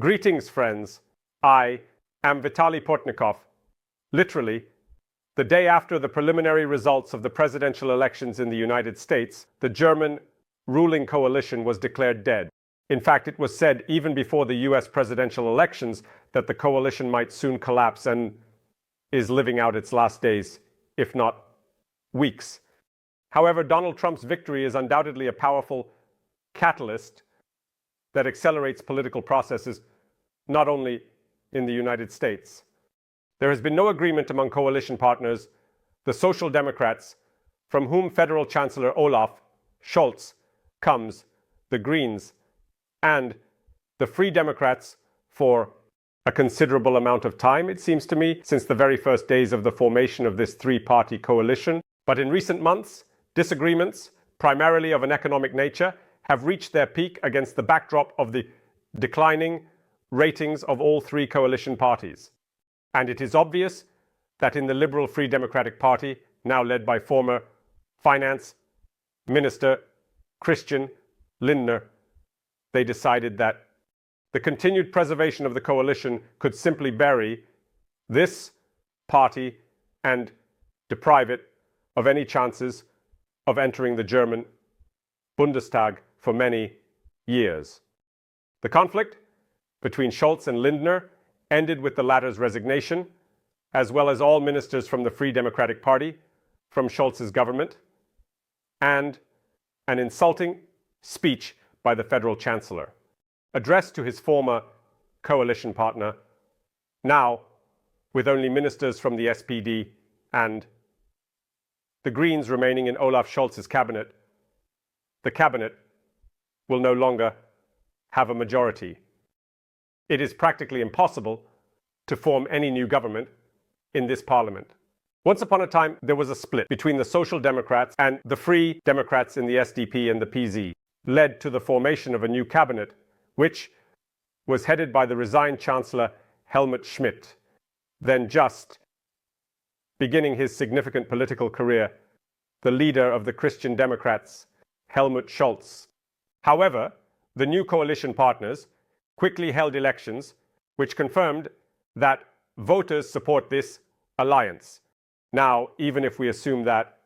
Greetings, friends. I am Vitaly Portnikov. Literally, the day after the preliminary results of the presidential elections in the United States, the German ruling coalition was declared dead. In fact, it was said even before the US presidential elections that the coalition might soon collapse and is living out its last days, if not weeks. However, Donald Trump's victory is undoubtedly a powerful catalyst that accelerates political processes, not only in the United States. There has been no agreement among coalition partners, the Social Democrats, from whom Federal Chancellor Olaf Scholz comes, the Greens, and the Free Democrats for a considerable amount of time, it seems to me, since the very first days of the formation of this three-party coalition. But in recent months, disagreements, primarily of an economic nature, have reached their peak against the backdrop of the declining ratings of all three coalition parties. And it is obvious that in the Liberal Free Democratic Party, now led by former Finance Minister Christian Lindner, they decided that the continued preservation of the coalition could simply bury this party and deprive it of any chances of entering the German Bundestag for many years. The conflict between Scholz and Lindner ended with the latter's resignation, as well as all ministers from the Free Democratic Party from Scholz's government, and an insulting speech by the federal chancellor, addressed to his former coalition partner, now with only ministers from the SPD and the Greens remaining in Olaf Scholz's cabinet. The cabinet will no longer have a majority. It is practically impossible to form any new government in this parliament. Once upon a time, there was a split between the Social Democrats and the Free Democrats in the SDP and the PZ, led to the formation of a new cabinet, which was headed by the resigned Chancellor Helmut Schmidt, then just beginning his significant political career, the leader of the Christian Democrats, Helmut Scholz. However, the new coalition partners quickly held elections which confirmed that voters support this alliance. Now, even if we assume that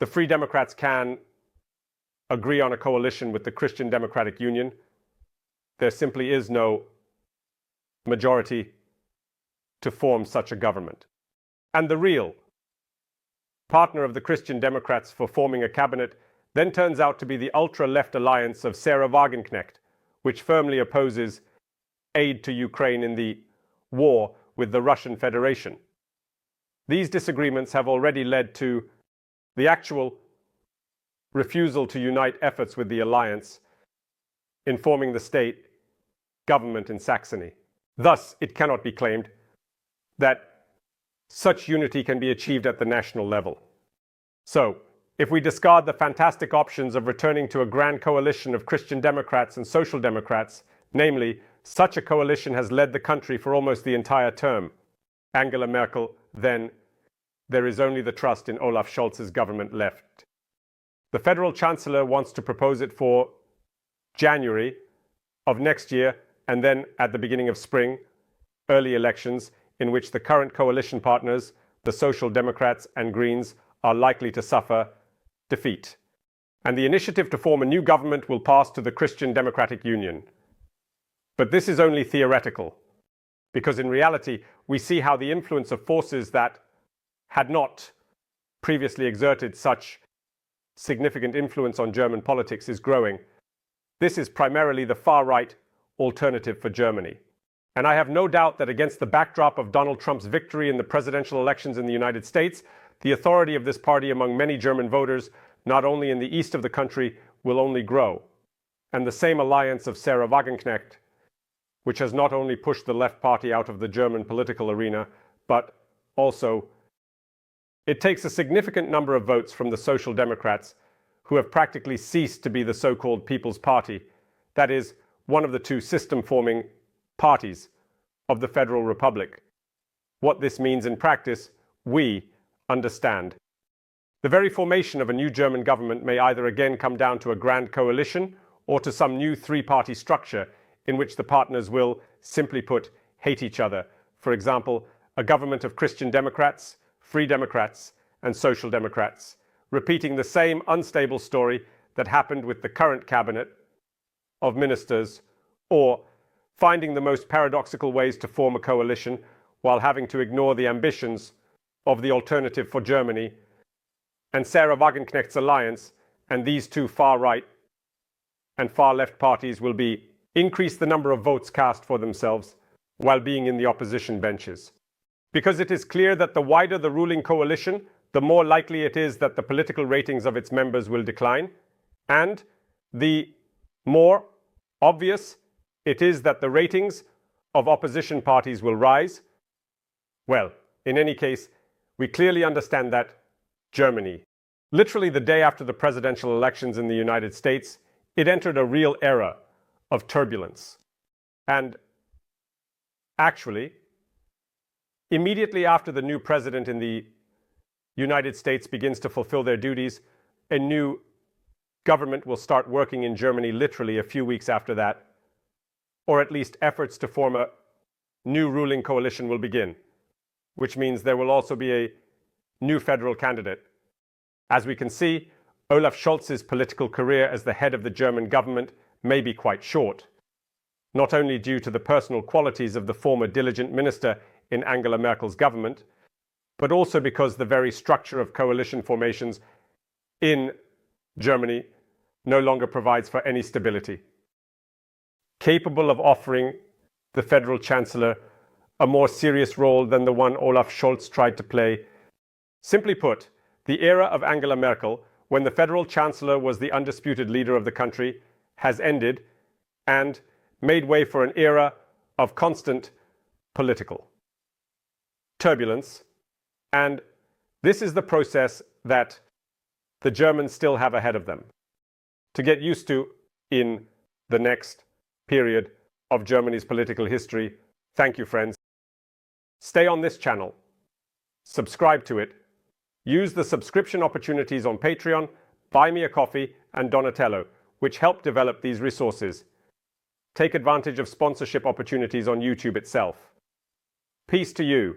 the Free Democrats can agree on a coalition with the Christian Democratic Union, there simply is no majority to form such a government. And the real partner of the Christian Democrats for forming a cabinet then turns out to be the ultra-left alliance of Sarah Wagenknecht, which firmly opposes aid to Ukraine in the war with the Russian Federation. These disagreements have already led to the actual refusal to unite efforts with the alliance in forming the state government in Saxony. Thus, it cannot be claimed that such unity can be achieved at the national level. So, if we discard the fantastic options of returning to a grand coalition of Christian Democrats and Social Democrats, namely, such a coalition has led the country for almost the entire term, Angela Merkel, then there is only the trust in Olaf Scholz's government left. The federal chancellor wants to propose it for January of next year, and then at the beginning of spring, early elections in which the current coalition partners, the Social Democrats and Greens, are likely to suffer defeat. And the initiative to form a new government will pass to the Christian Democratic Union. But this is only theoretical, because in reality, we see how the influence of forces that had not previously exerted such significant influence on German politics is growing. This is primarily the far-right alternative for Germany. And I have no doubt that against the backdrop of Donald Trump's victory in the presidential elections in the United States, the authority of this party among many German voters, not only in the east of the country, will only grow. And the same alliance of Sarah Wagenknecht, which has not only pushed the left party out of the German political arena, but also it takes a significant number of votes from the Social Democrats, who have practically ceased to be the so-called People's Party, that is, one of the two system-forming parties of the Federal Republic. What this means in practice, we understand. The very formation of a new German government may either again come down to a grand coalition or to some new three-party structure in which the partners will, simply put, hate each other. For example, a government of Christian Democrats, Free Democrats, and Social Democrats, repeating the same unstable story that happened with the current cabinet of ministers, or finding the most paradoxical ways to form a coalition while having to ignore the ambitions of the Alternative for Germany and Sarah Wagenknecht's alliance, and these two far-right and far-left parties will be increase the number of votes cast for themselves while being in the opposition benches. Because it is clear that the wider the ruling coalition, the more likely it is that the political ratings of its members will decline, and the more obvious it is that the ratings of opposition parties will rise. Well, in any case, we clearly understand that Germany, literally the day after the presidential elections in the United States, it entered a real era of turbulence. And actually, immediately after the new president in the United States begins to fulfill their duties, a new government will start working in Germany literally a few weeks after that, or at least efforts to form a new ruling coalition will begin, which means there will also be a new federal candidate. As we can see, Olaf Scholz's political career as the head of the German government may be quite short, not only due to the personal qualities of the former diligent minister in Angela Merkel's government, but also because the very structure of coalition formations in Germany no longer provides for any stability. Capable of offering the federal chancellor a more serious role than the one Olaf Scholz tried to play. Simply put, the era of Angela Merkel, when the federal chancellor was the undisputed leader of the country, has ended and made way for an era of constant political turbulence. And this is the process that the Germans still have ahead of them to get used to in the next period of Germany's political history. Thank you, friends. Stay on this channel. Subscribe to it. Use the subscription opportunities on Patreon, Buy Me a Coffee, and Donatello, which help develop these resources. Take advantage of sponsorship opportunities on YouTube itself. Peace to you.